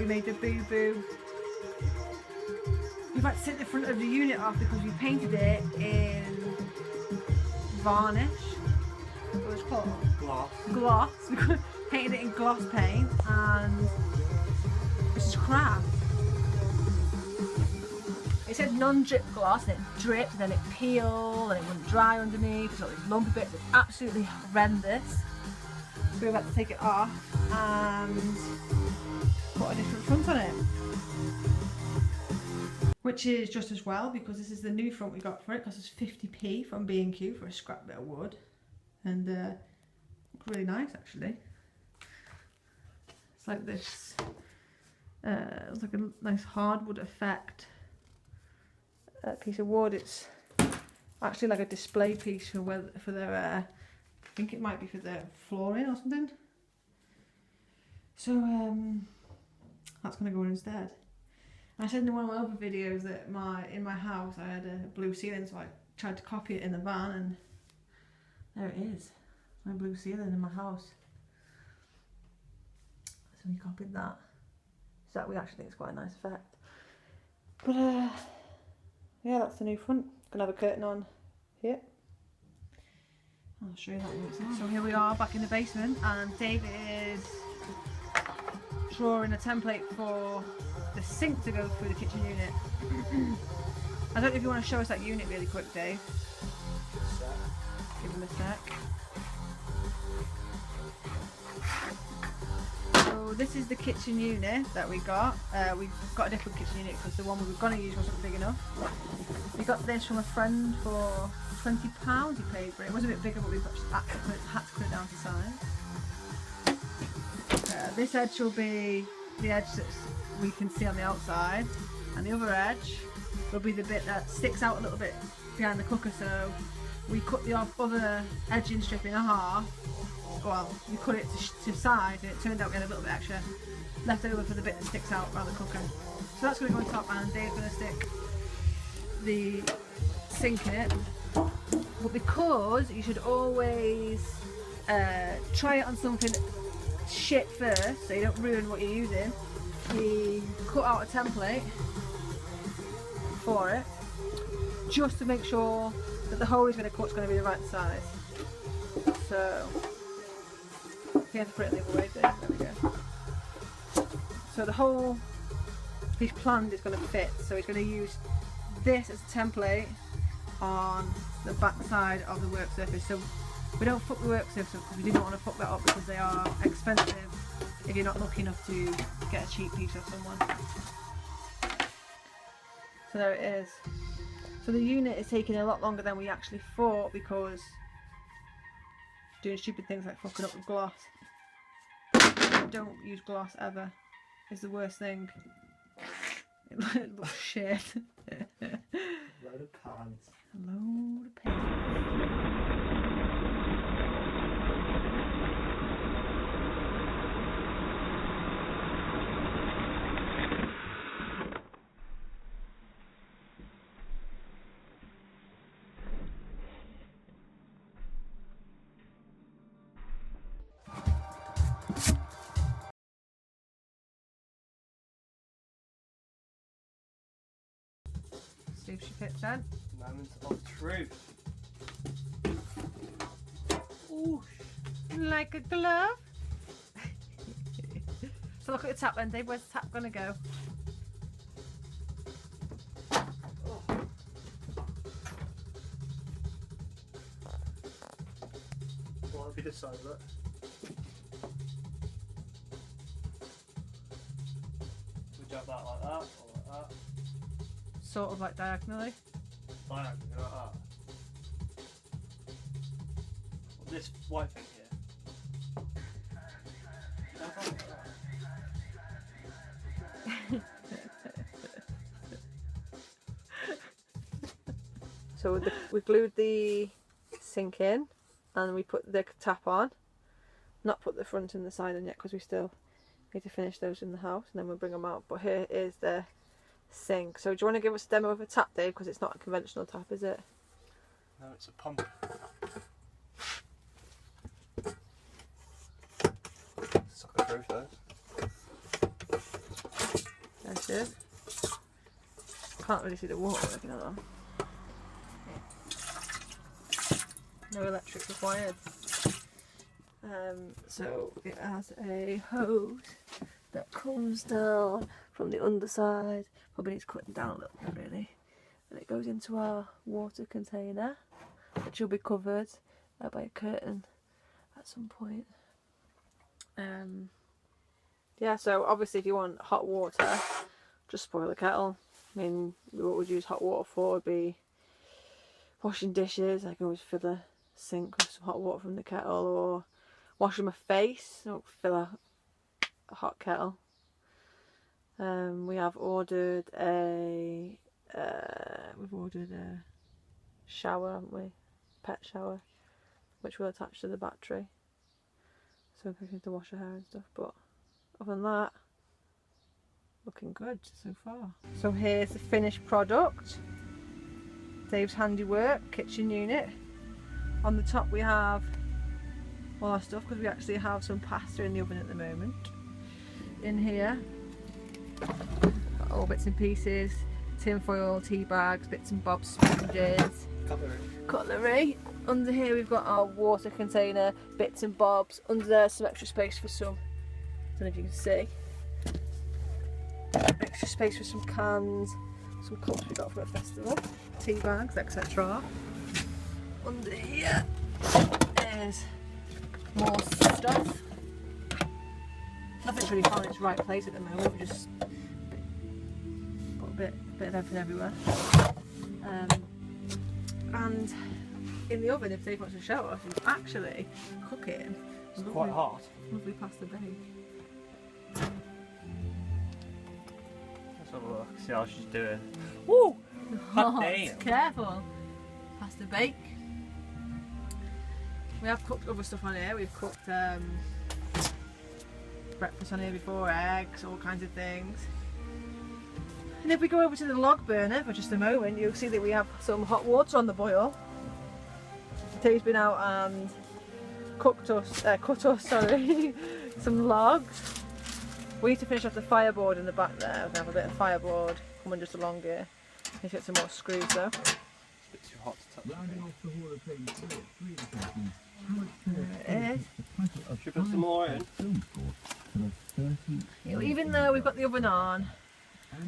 we made the boo-boo. We've had to take the front of the unit off because we painted it in varnish. What was it called? Gloss. Gloss. We painted it in gloss paint and it's just crap. It said non-drip gloss and it dripped and then it peeled and it wouldn't dry underneath. It's got these lumpy bits. It's absolutely horrendous. So we've had to take it off and put a different front on it. Which is just as well because this is the new front we got for it. It cost us 50p from B&Q for a scrap bit of wood. And really nice actually. It's like this, it's like a nice hardwood effect piece of wood. It's actually like a display piece for their, I think it might be for their flooring or something. So that's going to go in instead. I said in one of my other videos that in my house I had a blue ceiling, so I tried to copy it in the van and there it is, my blue ceiling in my house. So we copied that. So we actually think it's quite a nice effect. But yeah, that's the new front. Gonna have a curtain on here. I'll show you that when it's on. So here we are back in the basement and David is drawing a template for the sink to go through the kitchen unit. I don't know if you want to show us that unit really quick, Dave. Give him a sec. So this is the kitchen unit that we got. We've got a different kitchen unit because the one we were going to use wasn't big enough. We got this from a friend for £20 he paid for it. It was a bit bigger but we had to put it down to size. This edge will be the edge that we can see on the outside, and the other edge will be the bit that sticks out a little bit behind the cooker. So we cut the other edging strip in half. Well, we cut it to size and it turned out we had a little bit extra left over for the bit that sticks out around the cooker. So that's going to go on top and Dave's going to stick the sink in it. But because you should always try it on something shit first so you don't ruin what you're using, we cut out a template for it just to make sure that the hole he's going to cut is going to be the right size. So you have to put it the other way, there we go. So the hole he's planned is going to fit, so he's going to use this as a template on the back side of the work surface. So we don't fuck the work surface up because we didn't want to fuck that up because they are expensive if you're not lucky enough to get a cheap piece off someone. So there it is. So the unit is taking a lot longer than we actually thought because doing stupid things like fucking up with gloss. Don't use gloss ever. It's the worst thing. It looks shit. Load of pants. A load of paint. See if she fits then. Moment of truth. Ooh, like a glove. So look at the tap then, Dave. Where's the tap gonna go? What would be the side of it? Would you have that like that or like that? Sort of like diagonally. Diagonally like that. Well, this white thing here. So we glued the sink in and we put the tap on. Not put the front and the side in yet because we still need to finish those in the house and then we'll bring them out. But here is the sink. So do you want to give us a demo of a tap, Dave? Because it's not a conventional tap, is it? No, it's a pump. Suck it through first. dishes. Can't really see the water working on them. No electric required. So it has a hose that comes down from the underside. Probably needs cutting down a little bit really. And it goes into our water container, which will be covered by a curtain at some point. Yeah, so obviously if you want hot water, just boil the kettle. I mean, what we'd use hot water for would be washing dishes. I can always fill the sink with some hot water from the kettle, or washing my face, so fill a hot kettle. We have ordered a shower, haven't we? Pet shower, which will attach to the battery, so we can to wash our hair and stuff. But other than that, looking good so far. So here's the finished product. Dave's handiwork kitchen unit. On the top we have all our stuff, because we actually have some pasta in the oven at the moment. In here, got all bits and pieces, tin foil, tea bags, bits and bobs, sponges, cutlery. Under here we've got our water container, bits and bobs. Under there some extra space for some, I don't know if you can see, extra space for some cans, some cups we got for a festival, tea bags, etc. Under here is more stuff. Nothing's really found its right place at the moment. We just put a bit of everything everywhere. And in the oven, if Dave wants to show us, he's actually cooking. It's quite hot. Lovely pasta bake. Let's have a look, see how she's doing. Woo! Hot damn. Careful. Pasta bake. We have cooked other stuff on here. We've cooked breakfast on here before, eggs, all kinds of things. And if we go over to the log burner for just a moment, you'll see that we have some hot water on the boil. Dave's been out and cut us some logs. We need to finish off the fireboard in the back there. We have a bit of fireboard coming just along here. Let's get some more screws though. It's a bit too hot to touch. There it is. Should we put some more in? Even though we've got the oven on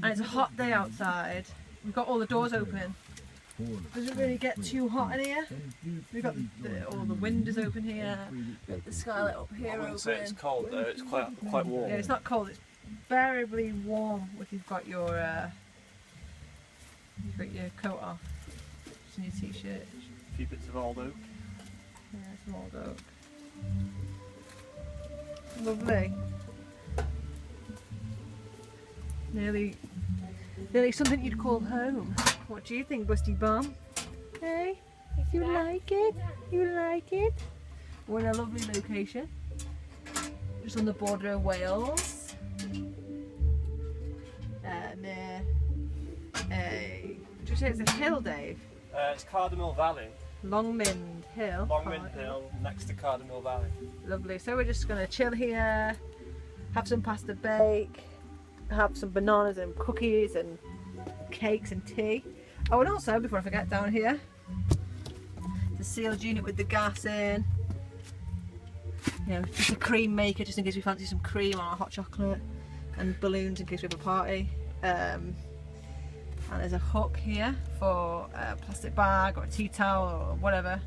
and it's a hot day outside, we've got all the doors open. It doesn't really get too hot in here. We've got all the windows open here. We've got the skylight up here. I wouldn't say it's cold though, it's quite warm. Yeah, it's not cold, it's variably warm if you've got your coat off. Just in your t-shirt. A few bits of old oak. Yeah, some old oak. Lovely. Nearly something you'd call home. What do you think, Busty Bum? Hey, you like it? You like it? We're in a lovely location, just on the border of Wales. Near did you say it's a hill, Dave? It's Cardamil Valley. Longmynd Hill. Longmynd Hill, next to Cardamil Valley. Lovely. So we're just gonna chill here, have some pasta bake, have some bananas and cookies and cakes and tea. Oh, and also, before I forget, down here, the sealed unit with the gas in. You know, just a cream maker, just in case we fancy some cream on our hot chocolate, and balloons in case we have a party. And there's a hook here for a plastic bag or a tea towel or whatever.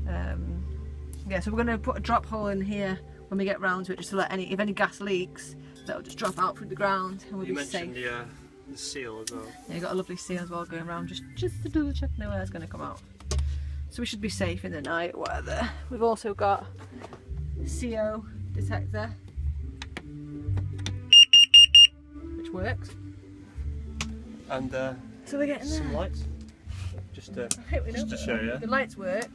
Yeah, so we're going to put a drop hole in here when we get round to it, just to let if any gas leaks, that'll just drop out through the ground and we'll be safe. You mentioned the seal as well. Yeah, you've got a lovely seal as well going around, just to double check no air's going to come out. So we should be safe in the night weather. We've also got a CO detector, which works. And so we're getting some there. lights, just to show you. The lights work.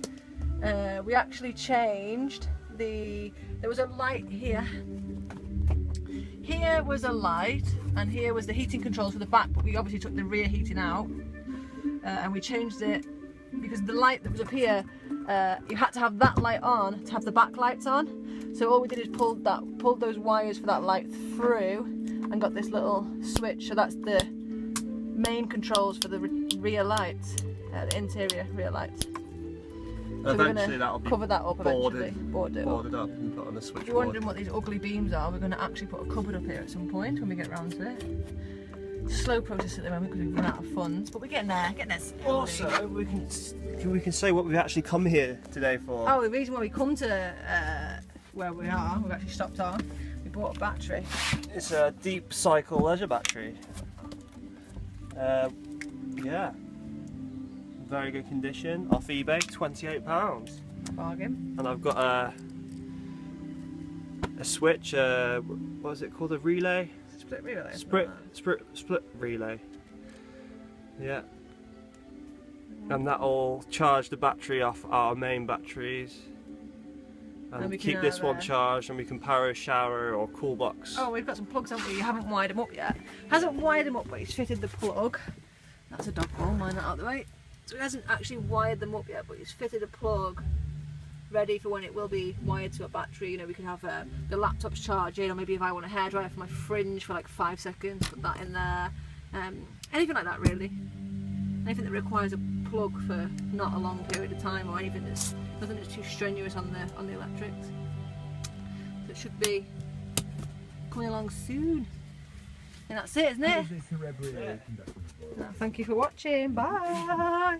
We actually changed there was a light here. Here was a light, and here was the heating controls for the back, but we obviously took the rear heating out, and we changed it because the light that was up here, you had to have that light on to have the back lights on. So all we did is pulled those wires for that light through, and got this little switch. So that's the main controls for the rear lights, the interior rear lights. So Eventually that'll be cover that up eventually. Boarded up and put on the switchboard. If you're wondering what these ugly beams are, we're going to actually put a cupboard up here at some point when we get around to it. Slow process at the moment because we've run out of funds, but we're getting there, slowly. Also, we can say what we've actually come here today for. Oh, the reason why we come to where we are, we've actually stopped on. We bought a battery. It's a Deep Cycle leisure battery. Yeah, very good condition. Off eBay, £28. Bargain. And I've got a switch. What is it called? A relay. Split relay. Split relay. Yeah. And that'll charge the battery off our main batteries. And we keep can this one charged, and we can power a shower or cool box. Oh, we've got some plugs, haven't we? You haven't wired them up yet. Hasn't wired them up, but he's fitted the plug. That's a dog ball, mine not out of the way. So he hasn't actually wired them up yet, but he's fitted a plug ready for when it will be wired to a battery. You know, we can have the laptop's charging, or maybe if I want a hairdryer for my fringe for like 5 seconds, put that in there. Anything like that, really. Anything that requires a plug for not a long period of time, or anything that's nothing that's too strenuous on the electrics. So it should be coming along soon. And that's it, isn't it? Thank you for watching. Bye.